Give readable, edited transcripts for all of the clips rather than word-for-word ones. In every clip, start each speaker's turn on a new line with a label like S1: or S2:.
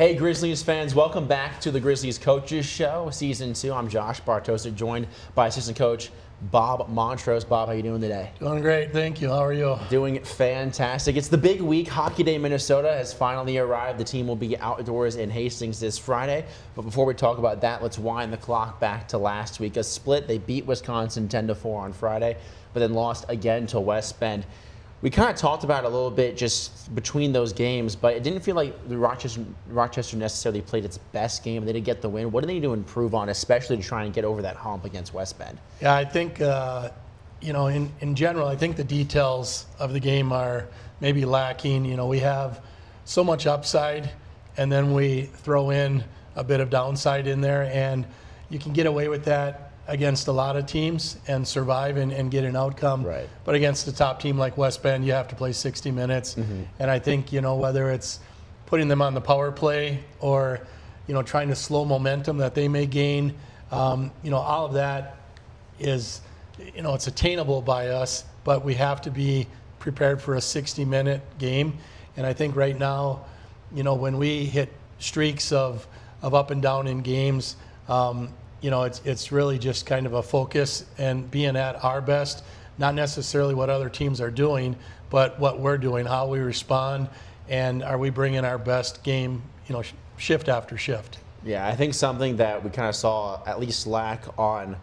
S1: Hey Grizzlies fans, welcome back to the Grizzlies Coaches Show, Season 2. I'm Josh Bartosik, joined by assistant coach Bob Montrose. Bob, how you doing today?
S2: Doing great, thank you. How are you?
S1: Doing fantastic. It's the big week. Hockey Day Minnesota has finally arrived. The team will be outdoors in Hastings this Friday. But before we talk about that, let's wind the clock back to last week. A split. They beat Wisconsin 10-4 on Friday, but then lost again to West Bend. We kind of talked about it a little bit just between those games, but it didn't feel like the Rochester necessarily played its best game. They didn't get the win. What do they need to improve on, especially to try and get over that hump against West Bend?
S2: Yeah, I think, in general, I think the details of the game are maybe lacking. We have so much upside, and then we throw in a bit of downside in there, and you can get away with that against a lot of teams and survive and get an outcome.
S1: Right.
S2: But against a top team like West Bend, you have to play 60 minutes. Mm-hmm. And I think, whether it's putting them on the power play or, trying to slow momentum that they may gain, all of that is, it's attainable by us, but we have to be prepared for a 60-minute game. And I think right now, when we hit streaks of up and down in games, it's really just kind of a focus and being at our best, not necessarily what other teams are doing, but what we're doing, how we respond, and are we bringing our best game, shift after shift.
S1: Yeah, I think something that we kind of saw at least lack on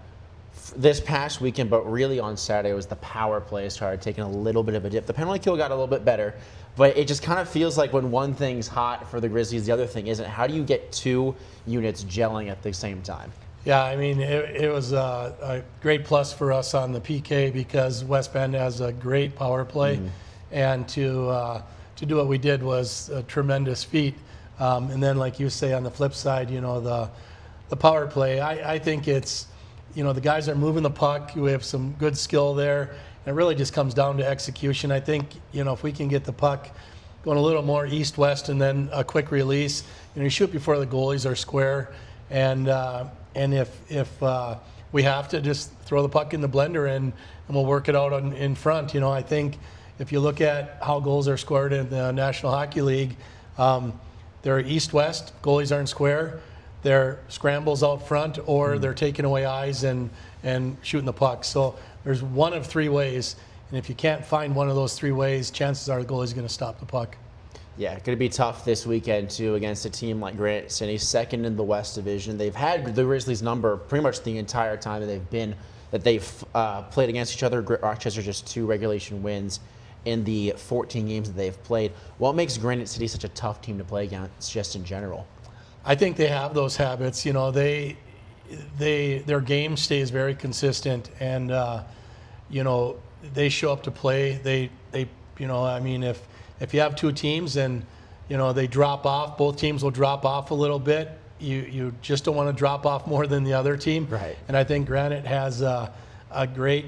S1: this past weekend, but really on Saturday, was the power play started taking a little bit of a dip. The penalty kill got a little bit better, but it just kind of feels like when one thing's hot for the Grizzlies, the other thing isn't. How do you get two units gelling at the same time?
S2: Yeah, I mean, it was a great plus for us on the PK because West Bend has a great power play, and to do what we did was a tremendous feat. And then, like you say, on the flip side, the power play, I think it's, the guys are moving the puck. We have some good skill there. And it really just comes down to execution. I think, if we can get the puck going a little more east-west and then a quick release, you shoot before the goalies are square. And if we have to just throw the puck in the blender and we'll work it out in front. I think if you look at how goals are scored in the National Hockey League, they're east-west, goalies aren't square, they're scrambles out front, or they're taking away eyes and shooting the puck. So there's one of three ways, and if you can't find one of those three ways, chances are the goalie's going to stop the puck.
S1: Yeah, going to be tough this weekend, too, against a team like Granite City, second in the West Division. They've had the Grizzlies' number pretty much the entire time that they've played against each other. Rochester just 2 regulation wins in the 14 games that they've played. What makes Granite City such a tough team to play against, just in general?
S2: I think they have those habits. Their game stays very consistent, and they show up to play. If you have two teams and they drop off, both teams will drop off a little bit. You just don't want to drop off more than the other team.
S1: Right. And
S2: I think Granite has a great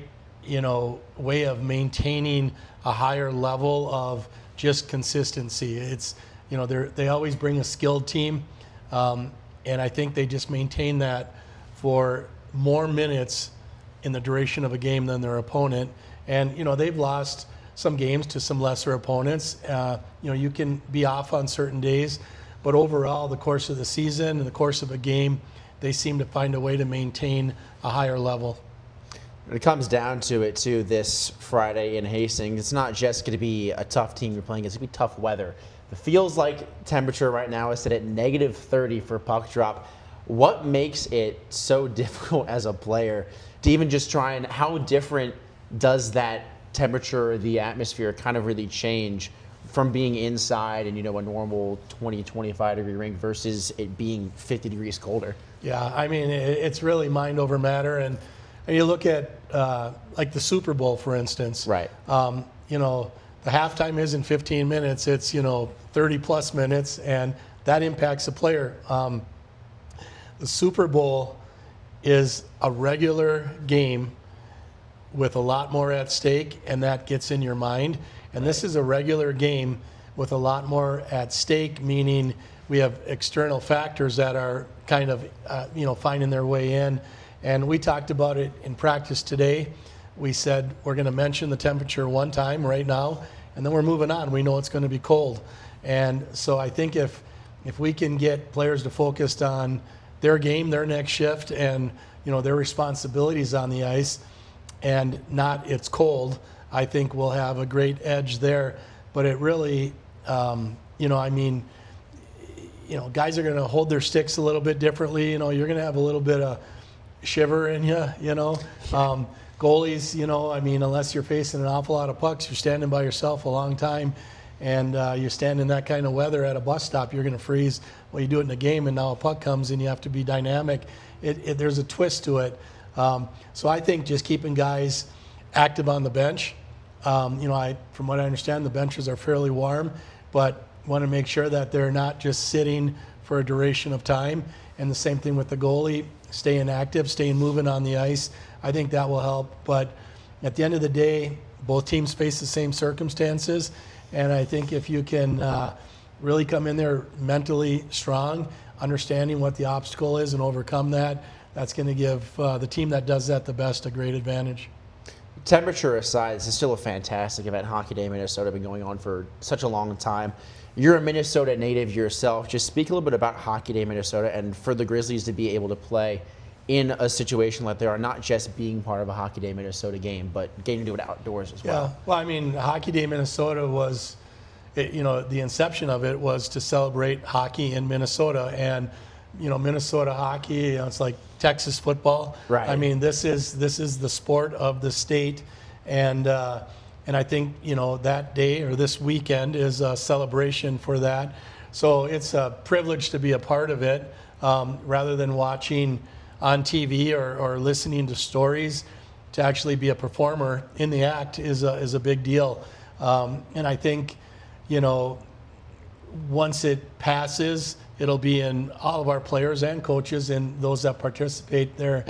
S2: way of maintaining a higher level of just consistency. It's they always bring a skilled team, and I think they just maintain that for more minutes in the duration of a game than their opponent. And they've lost some games to some lesser opponents. You can be off on certain days, but overall, the course of the season and the course of a game, they seem to find a way to maintain a higher level.
S1: When it comes down to it, too, this Friday in Hastings, it's not just going to be a tough team you're playing, it's going to be tough weather. It feels like temperature right now is set at -30 for puck drop. What makes it so difficult as a player to even just try and, how different does that temperature, the atmosphere kind of really change from being inside and, a normal 20, 25 degree rink versus it being 50 degrees colder?
S2: Yeah, I mean, it's really mind over matter. And you look at like the Super Bowl, for instance.
S1: Right.
S2: The halftime isn't 15 minutes, it's, 30 plus minutes, and that impacts the player. The Super Bowl is a regular game with a lot more at stake, and that gets in your mind. And this is a regular game with a lot more at stake, meaning we have external factors that are kind of, finding their way in. And we talked about it in practice today. We said we're going to mention the temperature one time right now, and then we're moving on. We know it's going to be cold. And so I think if if we can get players to focus on their game, their next shift, and their responsibilities on the ice, and not it's cold, I think we'll have a great edge there. But it really, guys are going to hold their sticks a little bit differently. You're going to have a little bit of shiver in you. Goalies, unless you're facing an awful lot of pucks, you're standing by yourself a long time, and you're standing in that kind of weather at a bus stop, you're going to freeze. Well, you do it in a game, and now a puck comes, and you have to be dynamic. There's a twist to it. So I think just keeping guys active on the bench. From what I understand, the benches are fairly warm, but want to make sure that they're not just sitting for a duration of time. And the same thing with the goalie, staying active, staying moving on the ice. I think that will help. But at the end of the day, both teams face the same circumstances. And I think if you can really come in there mentally strong, understanding what the obstacle is and overcome that, that's going to give the team that does that the best a great advantage.
S1: Temperature aside, this is still a fantastic event. Hockey Day in Minnesota been going on for such a long time. You're a Minnesota native yourself. Just speak a little bit about Hockey Day in Minnesota and for the Grizzlies to be able to play in a situation like they are, not just being part of a Hockey Day Minnesota game, but getting to do it outdoors as well.
S2: Yeah, well, Hockey Day Minnesota was, the inception of it was to celebrate hockey in Minnesota. And, Minnesota hockey, it's like Texas football.
S1: Right.
S2: This is the sport of the state. And I think, that day or this weekend is a celebration for that. So it's a privilege to be a part of it rather than watching on TV or listening to stories. To actually be a performer in the act is a big deal. And I think, once it passes, it'll be in all of our players and coaches and those that participate their,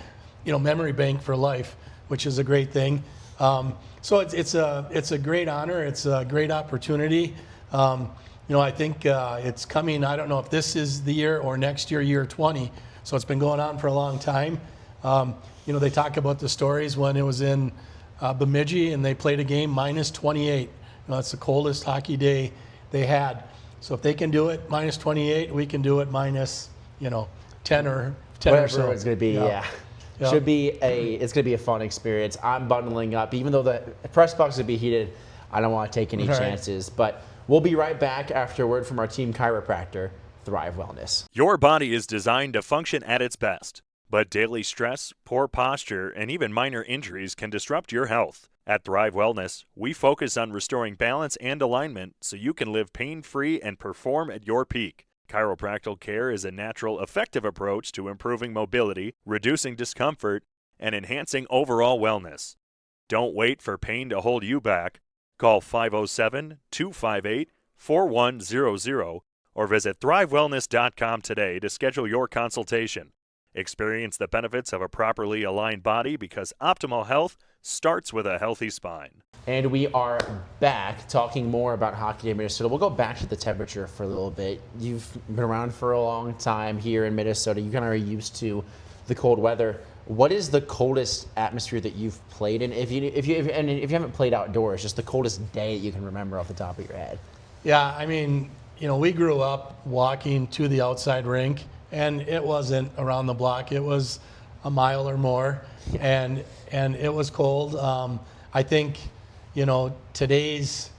S2: memory bank for life, which is a great thing. So it's a great honor. It's a great opportunity. I think it's coming. I don't know if this is the year or next year, year 20. So it's been going on for a long time. They talk about the stories when it was in Bemidji and they played a game minus 28. That's the coldest hockey day they had. So if they can do it minus 28, we can do it minus 10 or 10
S1: Whatever
S2: or so.
S1: it's going to be, yeah.
S2: Yeah.
S1: It's going to be a fun experience. I'm bundling up. Even though the press box would be heated, I don't want to take any chances. But we'll be right back after a word from our team chiropractor, Thrive Wellness.
S3: Your body is designed to function at its best, but daily stress, poor posture, and even minor injuries can disrupt your health. At Thrive Wellness, we focus on restoring balance and alignment so you can live pain-free and perform at your peak. Chiropractic care is a natural, effective approach to improving mobility, reducing discomfort, and enhancing overall wellness. Don't wait for pain to hold you back. Call 507-258-4100 or visit thrivewellness.com today to schedule your consultation. Experience the benefits of a properly aligned body because optimal health starts with a healthy spine.
S1: And we are back talking more about Hockey Day in Minnesota. We'll go back to the temperature for a little bit. You've been around for a long time here in Minnesota. You kind of are used to the cold weather. What is the coldest atmosphere that you've played in? If you haven't played outdoors, just the coldest day that you can remember off the top of your head.
S2: Yeah, we grew up walking to the outside rink, and it wasn't around the block. It was a mile or more, and it was cold. I think, today's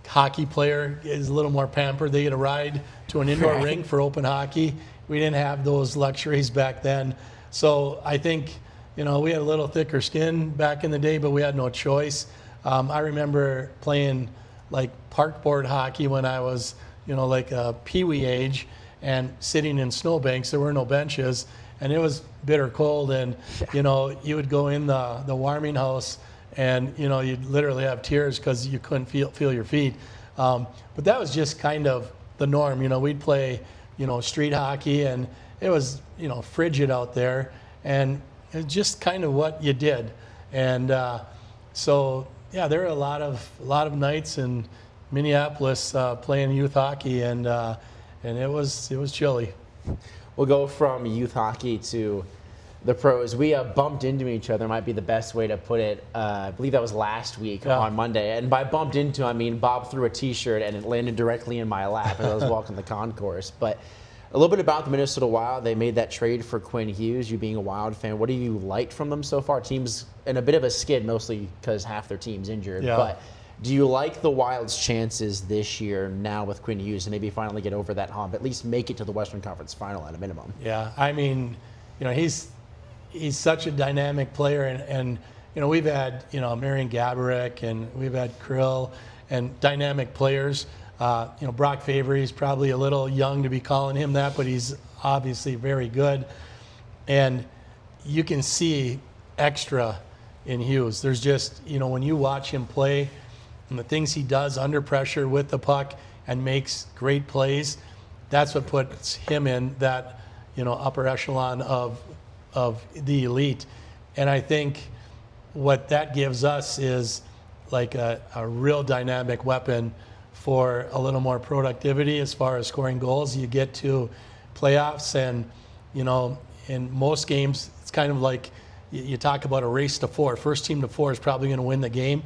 S2: hockey player is a little more pampered. They get a ride to an indoor rink for open hockey. We didn't have those luxuries back then. So I think, we had a little thicker skin back in the day, but we had no choice. I remember playing like park board hockey when I was, like a peewee age, and sitting in snowbanks. There were no benches, and it was bitter cold. And you would go in the warming house, and you'd literally have tears because you couldn't feel your feet. But that was just kind of the norm. We'd play street hockey, and it was frigid out there, and it's just kind of what you did. And so yeah, there were a lot of nights in Minneapolis playing youth hockey, and it was chilly.
S1: We'll go from youth hockey to the pros. We bumped into each other, might be the best way to put it. I believe that was last week on Monday. And by bumped into, I mean Bob threw a T-shirt and it landed directly in my lap as I was walking the concourse. But a little bit about the Minnesota Wild. They made that trade for Quinn Hughes. You being a Wild fan, what do you liked from them so far? Team's in a bit of a skid, mostly because half their team's injured.
S2: Yeah.
S1: But do you like the Wild's chances this year now with Quinn Hughes to maybe finally get over that hump, at least make it to the Western Conference Final at a minimum?
S2: Yeah, I mean, he's such a dynamic player, and we've had Marian Gaborik, and we've had Krill, and dynamic players. Brock Favory's probably a little young to be calling him that, but he's obviously very good, and you can see extra in Hughes. There's just when you watch him play and the things he does under pressure with the puck and makes great plays, that's what puts him in that upper echelon of the elite. And I think what that gives us is like a real dynamic weapon for a little more productivity as far as scoring goals. You get to playoffs, and in most games it's kind of like you talk about a race to 4. First team to 4 is probably going to win the game.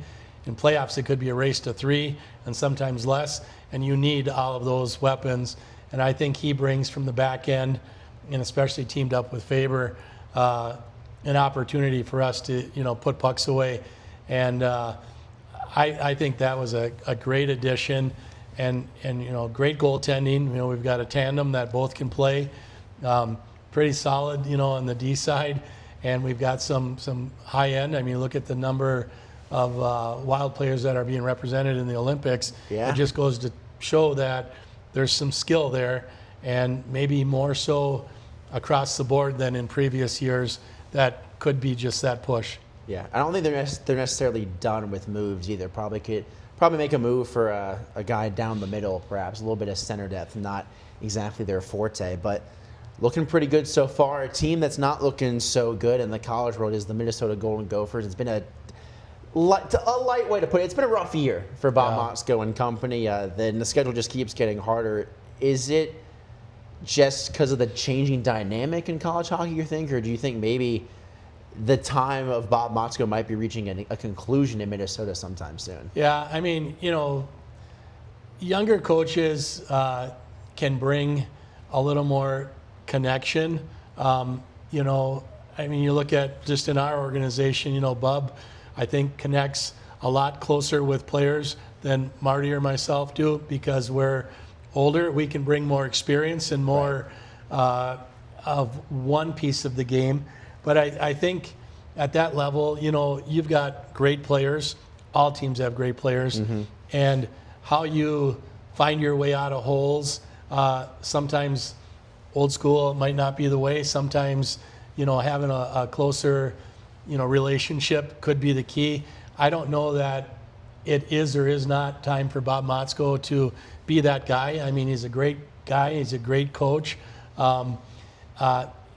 S2: In playoffs, it could be a race to 3 and sometimes less, and you need all of those weapons. And I think he brings from the back end, and especially teamed up with Faber, an opportunity for us to put pucks away. And I think that was a great addition, and great goaltending. We've got a tandem that both can play, pretty solid on the D side, and we've got some high end. I mean, look at the number of Wild players that are being represented in the Olympics.
S1: Yeah.
S2: It just goes to show that there's some skill there, and maybe more so across the board than in previous years. That could be just that push.
S1: Yeah, I don't think they're necessarily done with moves either. Probably make a move for a guy down the middle, perhaps a little bit of center depth, not exactly their forte, but looking pretty good so far. A team that's not looking so good in the college world is the Minnesota Golden Gophers. It's been a light way to put it. It's been a rough year for Bob Motzko and company. Then the schedule just keeps getting harder. Is it just because of the changing dynamic in college hockey, you think, or do you think maybe the time of Bob Motzko might be reaching a conclusion in Minnesota sometime soon?
S2: Yeah, I mean, younger coaches can bring a little more connection. I mean, you look at just in our organization, Bub, I think, connects a lot closer with players than Marty or myself do, because we're older. We can bring more experience and more of one piece of the game. But I think at that level, you've got great players. All teams have great players. Mm-hmm. And how you find your way out of holes, sometimes old school might not be the way. Sometimes, having a closer, relationship could be the key. I don't know that it is or is not time for Bob Motzko to be that guy. I mean, he's a great guy. He's a great coach.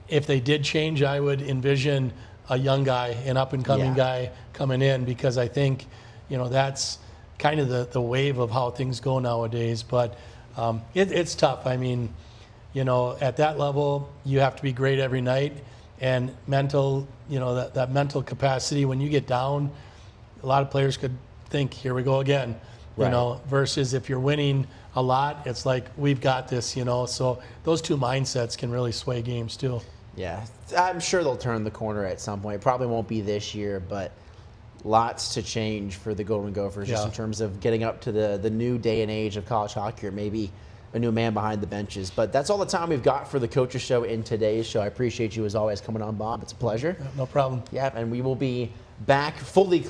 S2: If they did change, I would envision a young guy, an up-and-coming guy coming in, because I think, that's kind of the wave of how things go nowadays. But it's tough. I mean, at that level, you have to be great every night, and mental, that mental capacity. When you get down, a lot of players could think, here we go again, versus if you're winning a lot, it's like, we've got this, so those two mindsets can really sway games too.
S1: Yeah, I'm sure they'll turn the corner at some point. It probably won't be this year, but lots to change for the Golden Gophers just in terms of getting up to the new day and age of college hockey, or maybe a new man behind the benches. But that's all the time we've got for the Coaches Show in today's show. I appreciate you as always coming on, Bob. It's a pleasure.
S2: No problem.
S1: Yeah, and we will be back fully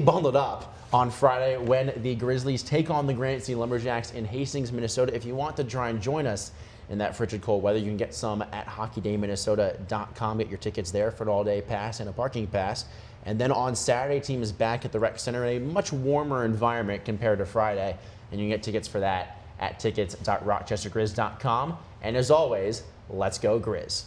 S1: bundled up on Friday when the Grizzlies take on the Granite City Lumberjacks in Hastings, Minnesota. If you want to try and join us in that frigid cold weather, you can get some at HockeyDayMinnesota.com. Get your tickets there for an all-day pass and a parking pass. And then on Saturday, team is back at the Rec Center in a much warmer environment compared to Friday, and you can get tickets for that at tickets.rochestergrizz.com. And as always, let's go Grizz.